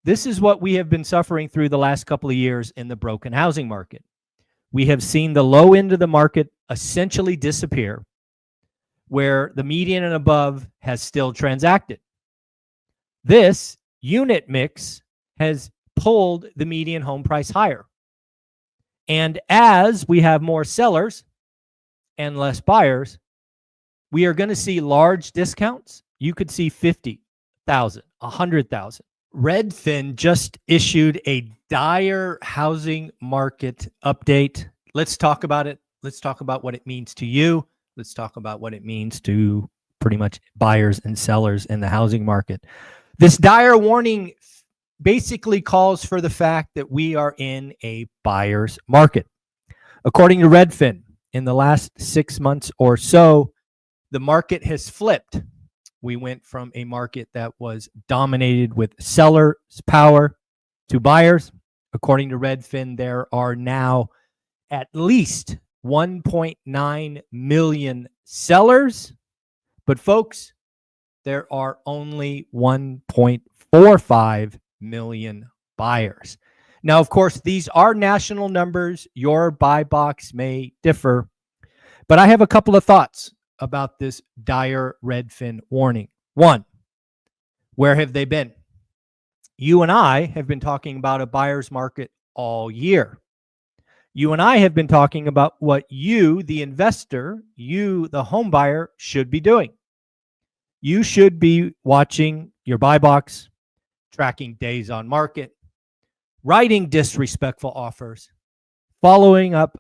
This is what we have been suffering through the last couple of years in the broken housing market. We have seen the low end of the market essentially disappear, where the median and above has still transacted. This unit mix has pulled the median home price higher. And as we have more sellers and less buyers, we are going to see large discounts. You could see 50,000, 100,000. REDFIN just issued a dire housing market update. Let's talk about it. Let's talk about what it means to you. Let's talk about what it means to pretty much buyers and sellers in the housing market. This dire warning basically calls for the fact that we are in a buyer's market. According to REDFIN, in the last 6 months or so, the market has flipped. We went from a market that was dominated with sellers' power to buyers. According to REDFIN, there are now at least 1.9 million sellers. But folks, there are only 1.45 million buyers. Now, of course, these are national numbers. Your buy box may differ. But I have a couple of thoughts about this dire REDFIN warning. One, where have they been? You and I have been talking about a buyer's market all year. You and I have been talking about what you, the investor, you, the home buyer, should be doing. You should be watching your buy box, tracking days on market, writing disrespectful offers, following up.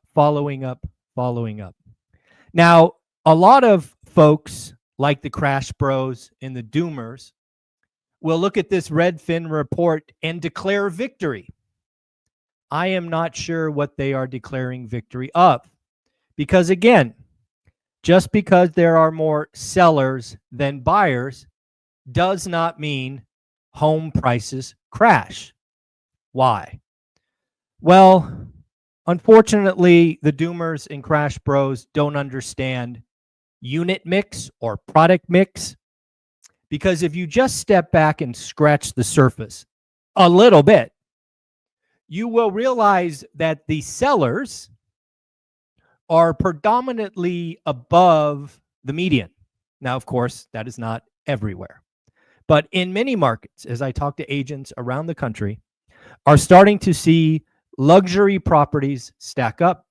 Now, a lot of folks like the Crash Bros and the Doomers will look at this REDFIN report and declare victory. I am not sure what they are declaring victory of. Because again, just because there are more sellers than buyers does not mean home prices crash. Why? Well, unfortunately, the Doomers and Crash Bros don't understand unit mix or product mix. Because if you just step back and scratch the surface a little bit, you will realize that the sellers are predominantly above the median. Now, of course, that is not everywhere. But in many markets, as I talk to agents around the country, are starting to see luxury properties stack up,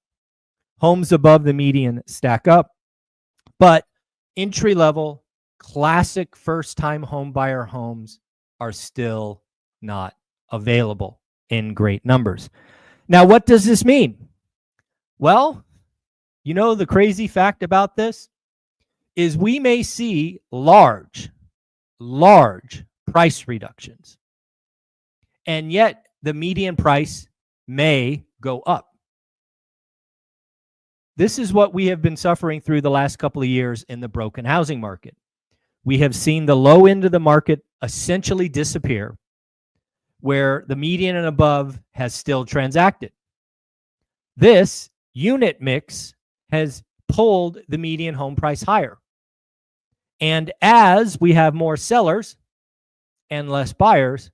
homes above the median stack up, but entry-level, classic first-time home buyer homes are still not available in great numbers. Now, what does this mean? Well, you know, the crazy fact about this is we may see large price reductions, and yet the median price may go up. This is what we have been suffering through the last couple of years in the broken housing market. We have seen the low end of the market essentially disappear, where the median and above has still transacted. This unit mix has pulled the median home price higher. And as we have more sellers and less buyers,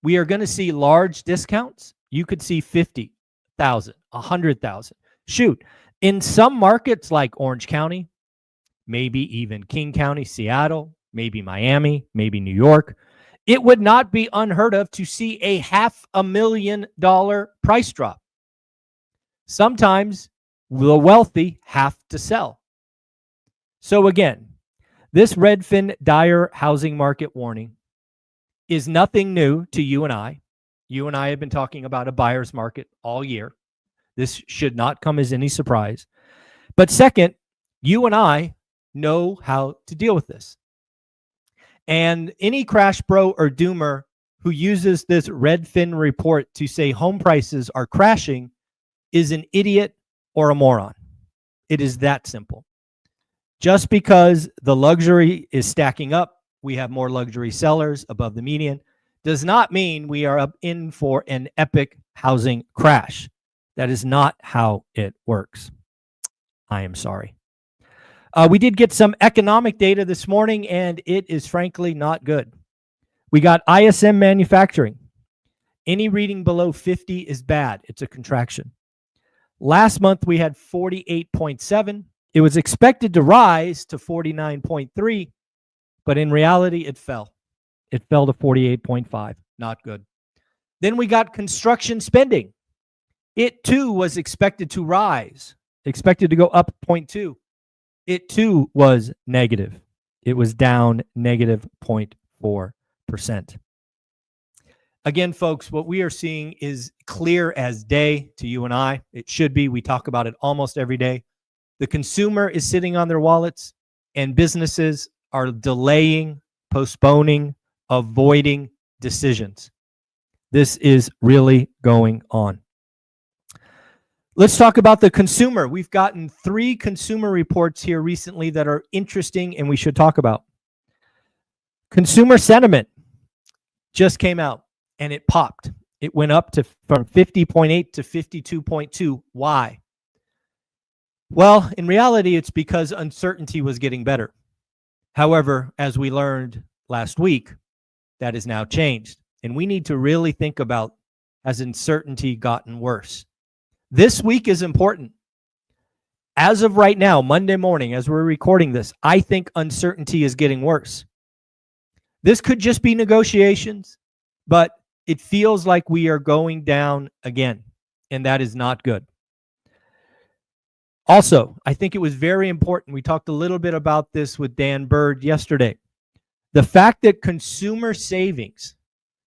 we are going to see large discounts. You could see 50,000, 100,000. Shoot, in some markets like Orange County, maybe even King County, Seattle, maybe Miami, maybe New York, it would not be unheard of to see a $500,000 price drop. Sometimes the wealthy have to sell. So again, this REDFIN dire housing market warning is nothing new to you and I. You and I have been talking about a buyer's market all year. This should not come as any surprise. But second, you and I know how to deal with this. And any Crash Bro or Doomer who uses this REDFIN report to say home prices are crashing is an idiot or a moron. It is that simple. Just because the luxury is stacking up, we have more luxury sellers above the median, does not mean we are up in for an epic housing crash. That is not how it works. I am sorry. We did get some economic data this morning, and it is frankly not good. We got ISM manufacturing. Any reading below 50 is bad. It's a contraction. Last month, we had 48.7. It was expected to rise to 49.3, but in reality, it fell. It fell to 48.5. Not good. Then we got construction spending. It too was expected to rise, expected to go up 0.2. It too was negative. It was down negative 0.4%. Again, folks, what we are seeing is clear as day to you and I. It should be. We talk about it almost every day. The consumer is sitting on their wallets, and businesses are delaying, postponing, avoiding decisions. This is really going on. Let's talk about the consumer. We've gotten 3 consumer reports here recently that are interesting and we should talk about. Consumer sentiment just came out and it popped. It went up from 50.8 to 52.2. Why? Well, in reality, it's because uncertainty was getting better. However, as we learned last week, that has now changed. And we need to really think about, has uncertainty gotten worse? This week is important. As of right now, Monday morning, as we're recording this, I think uncertainty is getting worse. This could just be negotiations, but it feels like we are going down again, and that is not good. Also, I think it was very important. We talked a little bit about this with Dan Bird yesterday. The fact that consumer savings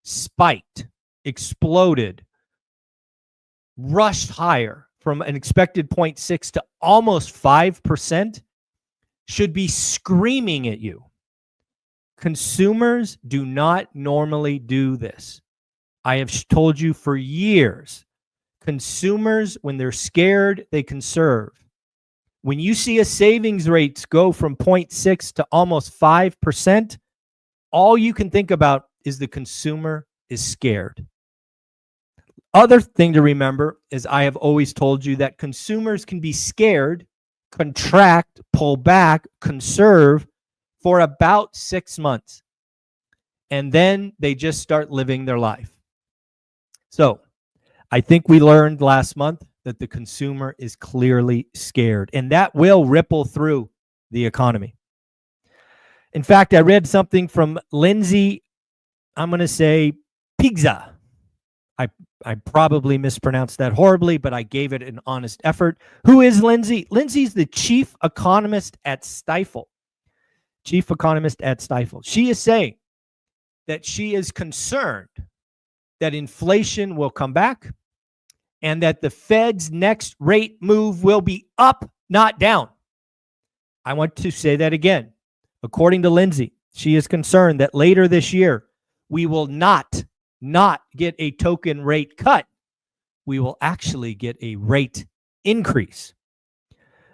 spiked, exploded, rushed higher from an expected 0.6 to almost 5% should be screaming at you. Consumers do not normally do this. I have told you for years, consumers, when they're scared, they conserve. When you see a savings rate go from 0.6 to almost 5%, all you can think about is the consumer is scared. Other thing to remember is I have always told you that consumers can be scared, contract, pull back, conserve for about 6 months. And then they just start living their life. So I think we learned last month that the consumer is clearly scared, and that will ripple through the economy. In fact, I read something from Lindsay, I'm going to say Pizza. I probably mispronounced that horribly, but I gave it an honest effort. Who is Lindsay? Lindsay's the chief economist at Stifel. Chief economist at Stifel. She is saying that she is concerned that inflation will come back and that the Fed's next rate move will be up, not down. I want to say that again. According to Lindsay, she is concerned that later this year, we will not get a token rate cut. We will actually get a rate increase.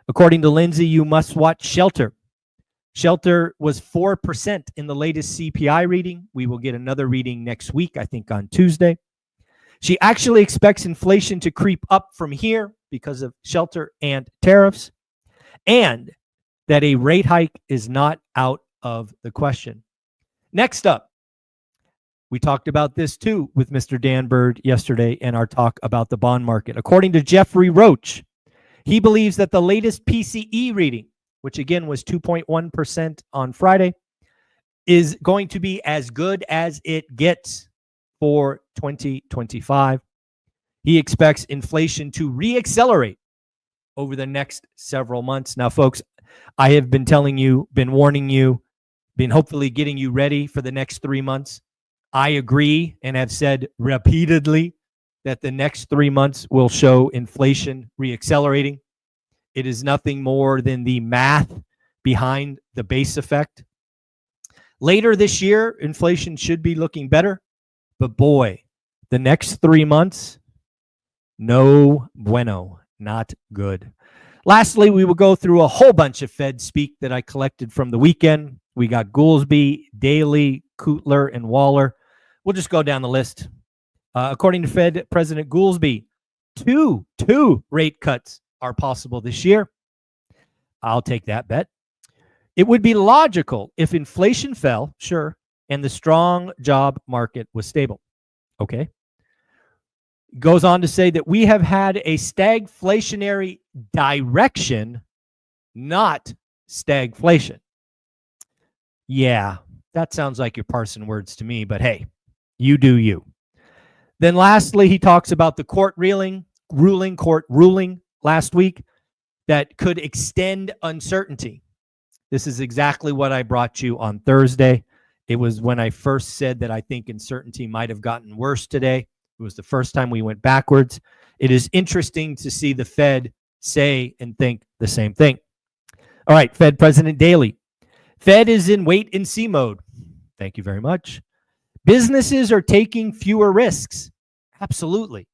According to Lindsay, you must watch Shelter. Shelter was 4% in the latest CPI reading. We will get another reading next week, I think on Tuesday. She actually expects inflation to creep up from here because of Shelter and tariffs, and that a rate hike is not out of the question. Next up, we talked about this too with Mr. Dan Bird yesterday in our talk about the bond market. According to Jeffrey Roach, he believes that the latest PCE reading, which again was 2.1% on Friday, is going to be as good as it gets for 2025. He expects inflation to reaccelerate over the next several months. Now, folks, I have been telling you, been warning you, been hopefully getting you ready for the next 3 months. I agree and have said repeatedly that the next 3 months will show inflation reaccelerating. It is nothing more than the math behind the base effect. Later this year, inflation should be looking better. But boy, the next 3 months, no bueno, not good. Lastly, we will go through a whole bunch of Fed speak that I collected from the weekend. We got Goolsbee, Daly, Kutler, and Waller. We'll just go down the list. According to Fed President Goolsbee, two rate cuts are possible this year. I'll take that bet. It would be logical if inflation fell, sure, and the strong job market was stable. Okay. Goes on to say that we have had a stagflationary direction, not stagflation. Yeah, that sounds like you're parsing words to me, but hey, you do you. Then lastly, he talks about the court ruling last week that could extend uncertainty. This is exactly what I brought you on Thursday. It was when I first said that I think uncertainty might have gotten worse today. It was the first time we went backwards. It is interesting to see the Fed say and think the same thing. All right, Fed President Daly. Fed is in wait and see mode. Thank you very much. Businesses are taking fewer risks. Absolutely.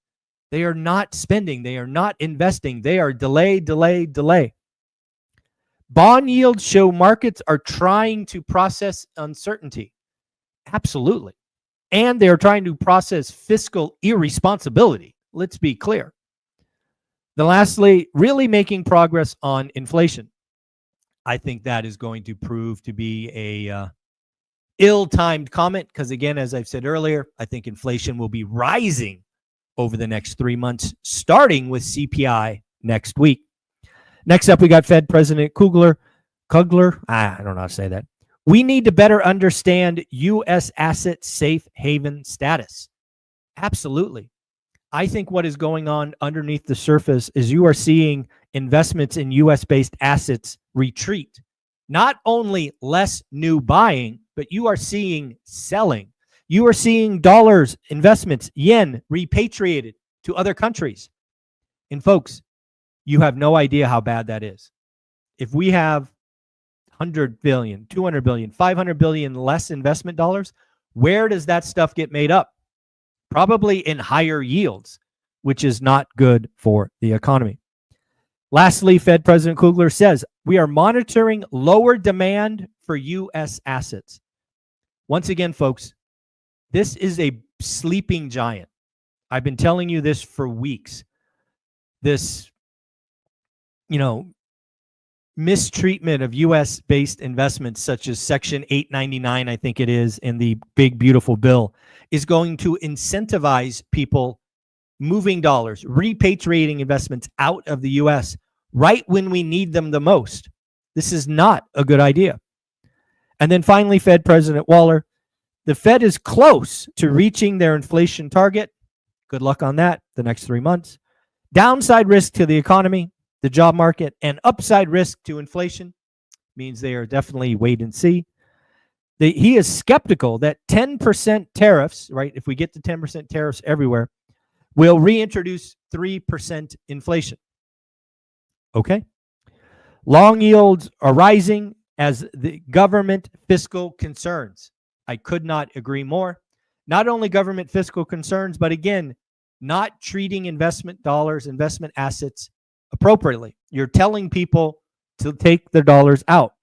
They are not spending. They are not investing. They are delay. Bond yields show markets are trying to process uncertainty. Absolutely. And they're trying to process fiscal irresponsibility. Let's be clear. Then lastly, really making progress on inflation. I think that is going to prove to be a ill-timed comment because, again, as I've said earlier, I think inflation will be rising over the next 3 months, starting with CPI next week. Next up, we got Fed President Kugler. I don't know how to say that. We need to better understand U.S. asset safe haven status. Absolutely. I think what is going on underneath the surface is you are seeing investments in U.S.-based assets retreat. Not only less new buying, but you are seeing selling. You are seeing dollars, investments, yen repatriated to other countries. And folks, you have no idea how bad that is. If we have 100 billion, 200 billion, 500 billion less investment dollars, where does that stuff get made up? Probably in higher yields, which is not good for the economy. Lastly, Fed President Kugler says, we are monitoring lower demand for U.S. assets. Once again, folks, this is a sleeping giant. I've been telling you this for weeks. This, mistreatment of U.S.-based investments, such as Section 899, I think it is, in the big, beautiful bill, is going to incentivize people moving dollars, repatriating investments out of the U.S. right when we need them the most. This is not a good idea. And then finally, Fed President Waller, the Fed is close to reaching their inflation target. Good luck on that the next 3 months. Downside risk to the economy, the job market, and upside risk to inflation means they are definitely wait and see. He is skeptical that 10% tariffs, right, if we get to 10% tariffs everywhere, will reintroduce 3% inflation. Okay. Long yields are rising as the government fiscal concerns. I could not agree more. Not only government fiscal concerns, but again, not treating investment dollars, investment assets appropriately. You're telling people to take their dollars out.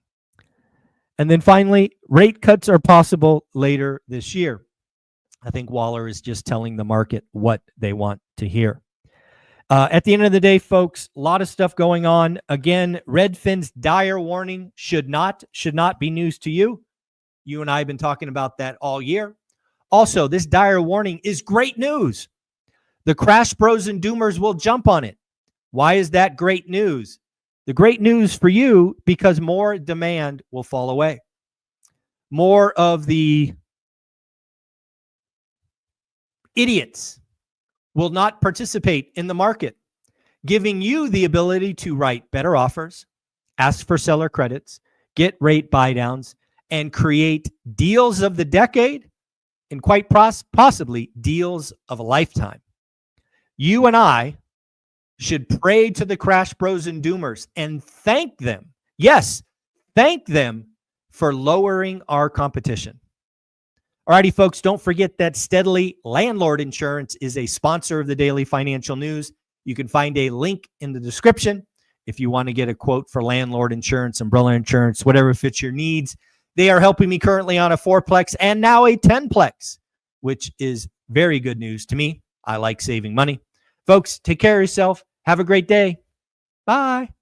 And then finally, rate cuts are possible later this year. I think Waller is just telling the market what they want to hear. At the end of the day, folks, a lot of stuff going on. Again, REDFIN's dire warning should not be news to you. You and I have been talking about that all year. Also, this dire warning is great news. The crash bros and doomers will jump on it. Why is that great news? The great news for you, because more demand will fall away. More of the idiots will not participate in the market, giving you the ability to write better offers, ask for seller credits, get rate buy downs, and create deals of the decade and quite possibly deals of a lifetime. You and I should pray to the crash bros and doomers and thank them. Yes, thank them for lowering our competition. Alrighty, folks, don't forget that Steadily Landlord Insurance is a sponsor of the Daily Financial News. You can find a link in the description if you want to get a quote for landlord insurance, umbrella insurance, whatever fits your needs. They are helping me currently on a 4-plex and now a 10-plex, which is very good news to me. I like saving money. Folks, take care of yourself. Have a great day. Bye.